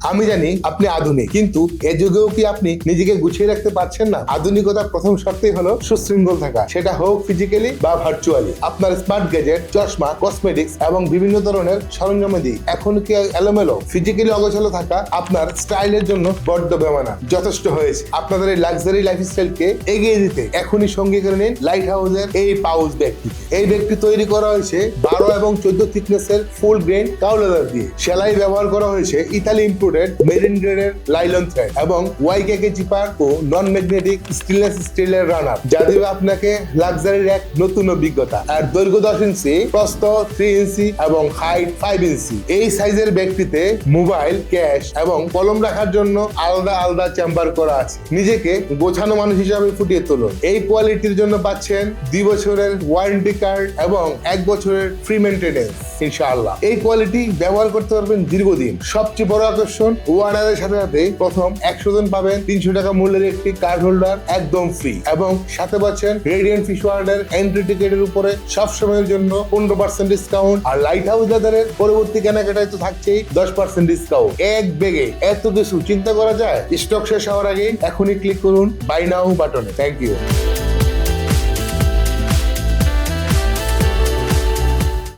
আমি জানি আপনি আধুনিক, কিন্তু এ যুগেও কি আপনি নিজেকে গুছিয়ে রাখতে পারছেন না? আধুনিকতার প্রথম শর্তই হলো সুশৃঙ্খল থাকা, সেটা হোক ফিজিক্যালি বা ভার্চুয়ালি। আপনার স্মার্ট গ্যাজেট, চশমা, কসমেটিক্স এবং বিভিন্ন ধরনের সরঞ্জামাদি এখন কি এলোমেলো? ফিজিক্যালি অগোছালো থাকা আপনার স্টাইলের জন্য বড্ড বেমানা। যথেষ্ট হয়েছে। আপনাদের এই লাক্সারি লাইফস্টাইলকে এগিয়ে দিতে এখনই সঙ্গী করে নিন লাইট হাউসের এই পাউচ ব্যাগটি। এই ব্যাগটি তৈরি করা হয়েছে 12 এবং 14 থিকনেসের ফুল গ্রেন কাউ লেদার দিয়ে। সেলাই ব্যবহার করা হয়েছে ইতালি ইম্পোর্টেড মেরিন গ্রেডের লাইলন থ্রেড এবং ওয়াইকেকে জিপার ও নন ম্যাগনেটিক স্টেনলেস স্টিলের রানার, যা দিবে আপনাকে লাক্সারির এক নতুন অভিজ্ঞতা। আর দৈর্ঘ্য 10 ইঞ্চি, প্রস্থ 3 ইঞ্চি এবং হাইট 5 ইঞ্চি। এই সাইজের ব্যাগটিতে মোবাইল, ক্যাশ এবং কলম রাখার জন্য আলাদা আলাদা চেম্বার করা আছে। নিজেকে গোছানো মানুষ হিসাবে ফুটিয়ে তুলুন। এই কোয়ালিটির জন্য পাচ্ছেন 2 বছরের ওয়ারেন্টি কার্ড এবং 1 বছরের ফ্রি মেইনটেনেন্স ইনশাআল্লাহ। এই কোয়ালিটি ব্যবহার করতে পারবেন দীর্ঘদিন। সবচেয়ে বড় আকর্ষণ, অর্ডারের সাথে সাথে প্রথম 100 জন পাবেন 300 টাকা মূল্যের একটি কার্ড হোল্ডার একদম ফ্রি, এবং সাথে পাচ্ছেন রেডিয়েন্ট ফিশ ওয়ার্ল্ডের এন্ট্রি টিকেটের উপরে সবসময়ের জন্য 15% ডিসকাউন্ট। আর লাইট হাউস লেদারের পরবর্তী কেনাকাটায় তো থাকছেই 10% ডিসকাউন্ট। এক বেগে এত কিছু চিন্তা করা যায়? স্টক শেষ হওয়ার আগে এখনই ক্লিক করুন বাই নাও বাটনে। Thank you.